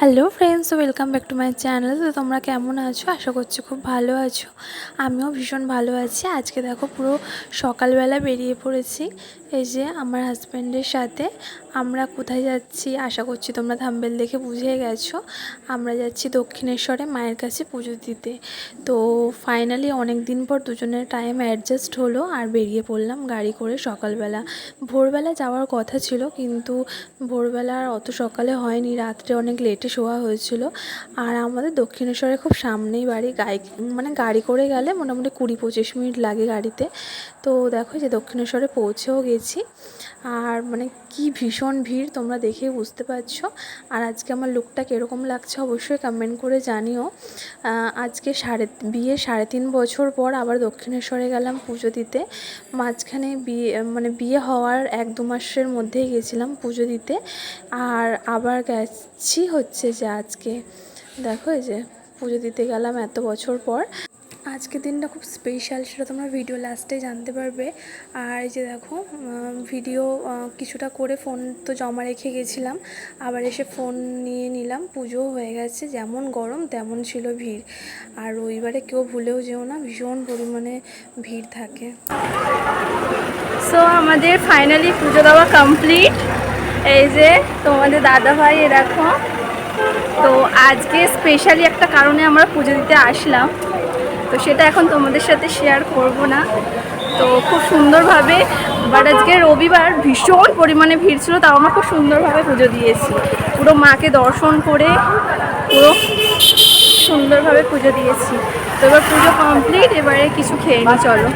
Hello friends, welcome back to my channel. তো তোমরা কেমন আছো? আশা করছি খুব ভালো আছো। আমিও ভীষণ ভালো আছি। আজকে দেখো পুরো সকালবেলা বেরিয়ে পড়েছি এই যে আমার হাজব্যান্ডের সাথে। আমরা কোথায় যাচ্ছি আশা করছি তোমরা থাম্বনেল দেখে বুঝে গেছো। আমরা যাচ্ছি দক্ষিণেশ্বরে মায়ের কাছে পুজো দিতে। তো ফাইনালি অনেক দিন পর দুজনের টাইম অ্যাডজাস্ট হলো আর বেরিয়ে পড়লাম গাড়ি করে সকালবেলা। ভোরবেলা যাওয়ার কথা ছিল, কিন্তু ভোরবেলা আর অত সকালে হয়নি, রাত্রে অনেক লেটে শোয়া হয়েছিল। আর আমাদের দক্ষিণেশ্বরে খুব সামনেই বাড়ি, গাড়ি করে গেলে মোটামুটি 20-25 মিনিট লাগে গাড়িতে। তো দেখো যে দক্ষিণেশ্বরে পৌঁছেও গেছি। আর কি ভীষণ ভিড়, তোমরা দেখে বুঝতে পারছো। আর আজকে আমার লুকটা কীরকম লাগছে অবশ্যই কমেন্ট করে জানিও। আজকে বিয়ে 3.5 বছর পর আবার দক্ষিণেশ্বরে গেলাম পুজো দিতে। মাঝখানে বিয়ে হওয়ার 1-2 মাসের মধ্যেই গেছিলাম পুজো দিতে। আর আবার গেছি হচ্ছে যে আজকে দেখো এই যে পুজো দিতে গেলাম এত বছর পর। আজকের দিনটা খুব স্পেশাল, সেটা তোমরা ভিডিও লাস্টে জানতে পারবে। আর এই যে দেখো ভিডিও কিছুটা করে ফোন তো জমা রেখে গেছিলাম, আবার এসে ফোন নিয়ে নিলাম। পুজোও হয়ে গেছে, যেমন গরম তেমন ছিল ভিড়। আর রবিবারে কেউ ভুলেও যেও না, ভীষণ পরিমাণে ভিড় থাকে। সো আমাদের ফাইনালি পুজো দেওয়া কমপ্লিট। এই যে তোমাদের দাদাভাই দেখো। তো আজকে স্পেশালি একটা কারণে আমরা পুজো দিতে আসলাম, তো সেটা এখন তোমাদের সাথে শেয়ার করব না। তো খুব সুন্দরভাবে, বাট আজকে রবিবার ভীষণ পরিমাণে ভিড় ছিল, তাও আমরা খুব সুন্দরভাবে পুজো দিয়েছি। পুরো মাকে দর্শন করে পুরো সুন্দরভাবে পুজো দিয়েছি। তো এবার পুজো কমপ্লিট, এবারে কিছু খেয়ে নি, চলো।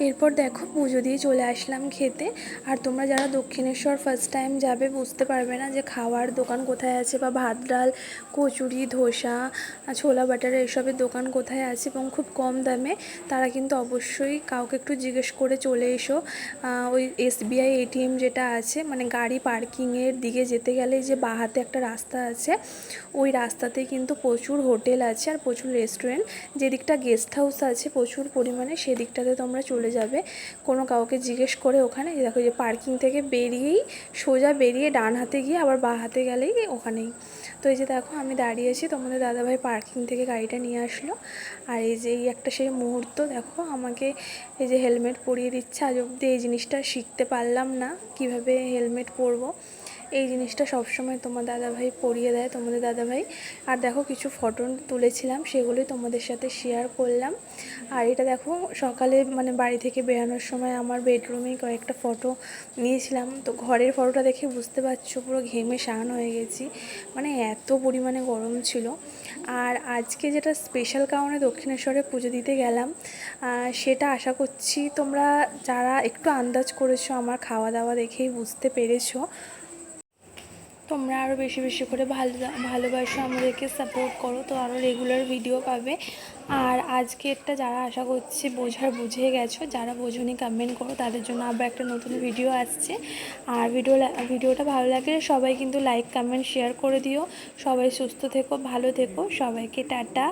এরপর দেখো পুজো দিয়ে চলে আসলাম খেতে। আর তোমরা যারা দক্ষিণেশ্বর ফার্স্ট টাইম যাবে বুঝতে পারবে না যে খাওয়ার দোকান কোথায় আছে, বা ভাত ডাল কচুরি ধোসা ছোলা বাটার এসবের দোকান কোথায় আছে এবং খুব কম দামে। তারা কিন্তু অবশ্যই কাউকে একটু জিজ্ঞেস করে চলে এসো। ওই SBI ATM যেটা আছে, গাড়ি পার্কিংয়ের দিকে যেতে গেলে যে বাঁহাতে একটা রাস্তা আছে, ওই রাস্তাতেই কিন্তু প্রচুর হোটেল আছে আর প্রচুর রেস্টুরেন্ট। যেদিকটা গেস্ট হাউস আছে প্রচুর পরিমাণে, সেদিকটাতে তোমরা চলে যাবে কোনো কাউকে জিজ্ঞেস করে। ওখানে দেখো যে পার্কিং থেকে বেরিয়েই সোজা বেরিয়ে ডান হাতে গিয়ে আবার বাঁ হাতে গেলেই ওখানেই। তো এই যে দেখো আমি দাঁড়িয়েছি, তোমাদের দাদাভাই পার্কিং থেকে গাড়িটা নিয়ে আসলো। আর এই যে এই একটা সেই মুহূর্ত, দেখো আমাকে এই যে হেলমেট পরিয়ে দিচ্ছে। আজ অবধি এই জিনিসটা শিখতে পারলাম না কিভাবে হেলমেট পরবো। এই জিনিসটা সবসময় তোমার দাদাভাই পরিয়ে দেয়, তোমাদের দাদাভাই। আর দেখো কিছু ফটো তুলেছিলাম, সেগুলোই তোমাদের সাথে শেয়ার করলাম। আর এটা দেখো সকালে বাড়ি থেকে বেরানোর সময় আমার বেডরুমে কয়েকটা ফটো নিয়েছিলাম। তো ঘরের ফটোটা দেখে বুঝতে পারছো পুরো ঘেমে স্নান হয়ে গেছি, এত পরিমাণে গরম ছিল। আর আজকে যেটা স্পেশাল কারণে দক্ষিণেশ্বরে পুজো দিতে গেলাম, সেটা আশা করছি তোমরা যারা একটু আন্দাজ করেছো আমার খাওয়া দাওয়া দেখেই বুঝতে পেরেছো। তোমরা আরও বেশি বেশি করে ভালোবাসো, আমাদেরকে সাপোর্ট করো, তো আরও রেগুলার ভিডিও পাবে। আর আজকেরটা যারা আশা করছি বুঝে গেছো, যারা বোঝোনি কমেন্ট করো, তাদের জন্য আবার একটা নতুন ভিডিও আসছে। আর ভিডিওটা ভালো লাগলে সবাই কিন্তু লাইক কমেন্ট শেয়ার করে দিও। সবাই সুস্থ থেকো, ভালো থেকো, সবাইকে টাটা।